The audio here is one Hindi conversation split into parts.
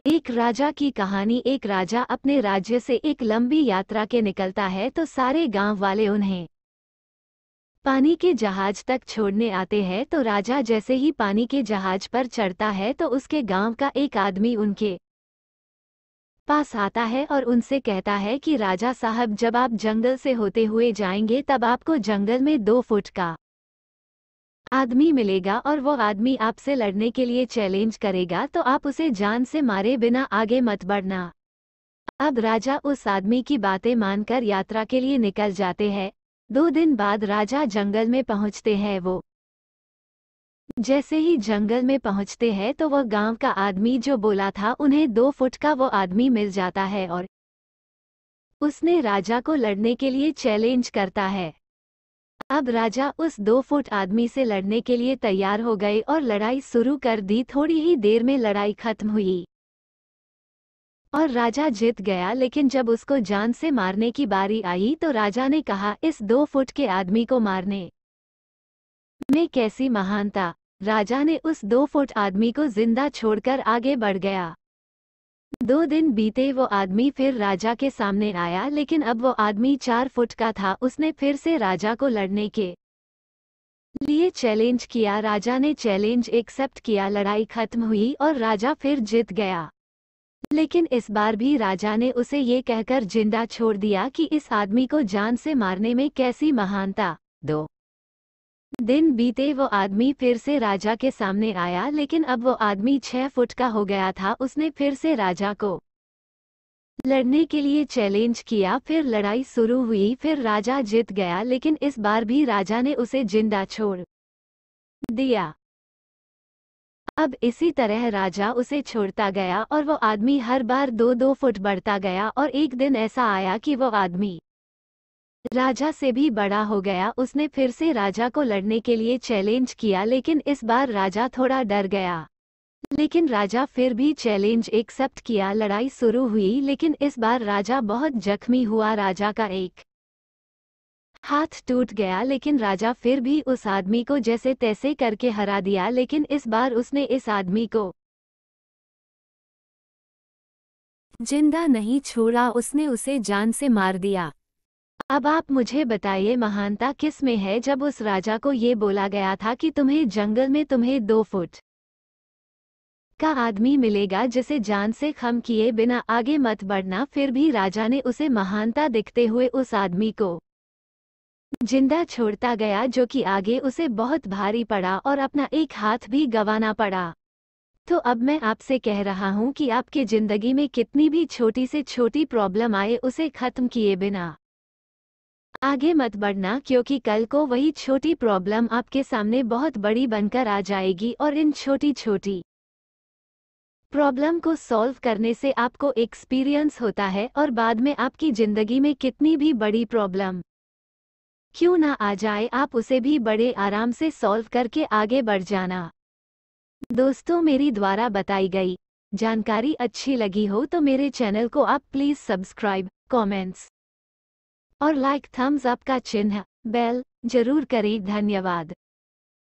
एक राजा की कहानी। एक राजा अपने राज्य से एक लंबी यात्रा के निकलता है तो सारे गांव वाले उन्हें पानी के जहाज तक छोड़ने आते हैं। तो राजा जैसे ही पानी के जहाज पर चढ़ता है तो उसके गांव का एक आदमी उनके पास आता है और उनसे कहता है कि राजा साहब, जब आप जंगल से होते हुए जाएंगे तब आपको जंगल में 2 फुट का आदमी मिलेगा और वो आदमी आपसे लड़ने के लिए चैलेंज करेगा, तो आप उसे जान से मारे बिना आगे मत बढ़ना। अब राजा उस आदमी की बातें मानकर यात्रा के लिए निकल जाते हैं। 2 दिन बाद राजा जंगल में पहुंचते हैं। वो जैसे ही जंगल में पहुंचते हैं तो वह गांव का आदमी जो बोला था उन्हें 2 फुट का वो आदमी मिल जाता है और उसने राजा को लड़ने के लिए चैलेंज करता है। अब राजा उस 2 फुट आदमी से लड़ने के लिए तैयार हो गए और लड़ाई शुरू कर दी। थोड़ी ही देर में लड़ाई खत्म हुई और राजा जीत गया। लेकिन जब उसको जान से मारने की बारी आई तो राजा ने कहा, इस 2 फुट के आदमी को मारने में कैसी महानता। राजा ने उस 2 फुट आदमी को जिंदा छोड़कर आगे बढ़ गया। 2 दिन बीते, वो आदमी फिर राजा के सामने आया, लेकिन अब वो आदमी 4 फुट का था। उसने फिर से राजा को लड़ने के लिए चैलेंज किया। राजा ने चैलेंज एक्सेप्ट किया। लड़ाई खत्म हुई और राजा फिर जीत गया। लेकिन इस बार भी राजा ने उसे ये कहकर जिंदा छोड़ दिया कि इस आदमी को जान से मारने में कैसी महानता। 2 दिन बीते, वो आदमी फिर से राजा के सामने आया, लेकिन अब वो आदमी 6 फुट का हो गया था। उसने फिर से राजा को लड़ने के लिए चैलेंज किया। फिर लड़ाई शुरू हुई। फिर राजा जीत गया, लेकिन इस बार भी राजा ने उसे जिंदा छोड़ दिया। अब इसी तरह राजा उसे छोड़ता गया और वो आदमी हर बार 2-2 फुट बढ़ता गया और एक दिन ऐसा आया कि वो आदमी राजा से भी बड़ा हो गया। उसने फिर से राजा को लड़ने के लिए चैलेंज किया, लेकिन इस बार राजा थोड़ा डर गया। लेकिन राजा फिर भी चैलेंज एक्सेप्ट किया। लड़ाई शुरू हुई, लेकिन इस बार राजा बहुत जख्मी हुआ। राजा का एक हाथ टूट गया, लेकिन राजा फिर भी उस आदमी को जैसे तैसे करके हरा दिया। लेकिन इस बार उसने इस आदमी को जिंदा नहीं छोड़ा, उसने उसे जान से मार दिया। अब आप मुझे बताइए, महानता किस में है। जब उस राजा को ये बोला गया था कि तुम्हें जंगल में तुम्हें 2 फुट का आदमी मिलेगा जिसे जान से खम किए बिना आगे मत बढ़ना, फिर भी राजा ने उसे महानता दिखते हुए उस आदमी को जिंदा छोड़ता गया, जो कि आगे उसे बहुत भारी पड़ा और अपना एक हाथ भी गंवाना पड़ा। तो अब मैं आपसे कह रहा हूं कि आपकी जिंदगी में कितनी भी छोटी से छोटी प्रॉब्लम आए, उसे खत्म किए बिना आगे मत बढ़ना, क्योंकि कल को वही छोटी प्रॉब्लम आपके सामने बहुत बड़ी बनकर आ जाएगी। और इन छोटी छोटी प्रॉब्लम को सॉल्व करने से आपको एक्सपीरियंस होता है और बाद में आपकी जिंदगी में कितनी भी बड़ी प्रॉब्लम क्यों ना आ जाए, आप उसे भी बड़े आराम से सॉल्व करके आगे बढ़ जाना। दोस्तों, मेरी द्वारा बताई गई जानकारी अच्छी लगी हो तो मेरे चैनल को आप प्लीज सब्सक्राइब, कमेंट्स और लाइक, थम्स अप का चिन्ह, बेल जरूर करें। धन्यवाद।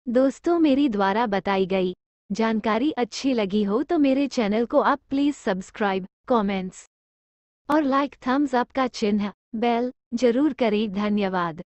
दोस्तों, मेरी द्वारा बताई गई जानकारी अच्छी लगी हो तो मेरे चैनल को आप प्लीज सब्सक्राइब, कमेंट्स और लाइक, थम्स अप का चिन्ह, बेल जरूर करें। धन्यवाद।